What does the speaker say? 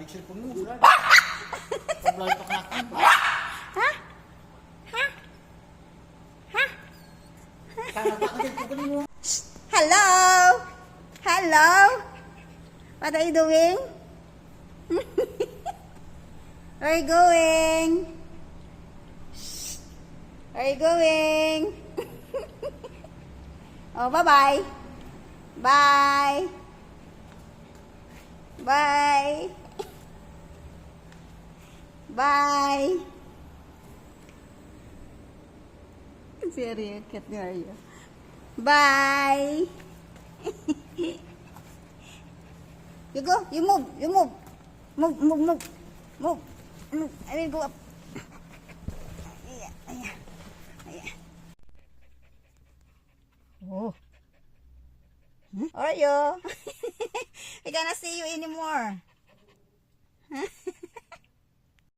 balik cellphone mo, Brad. Pag-vlog pa kakan. Ha? Ha? Ha? Kaya pa kasi kukunin mo. Hello? Hello? What are you doing? Where are you going? Where are you going? Oh, bye-bye. Bye. Bye. Bye. Very cute are you? Bye. You go. You move. You move. Move. Move. Move. Move. Move. I will go up. Ayan. Ayan. Oh. How are you? I cannot see you anymore.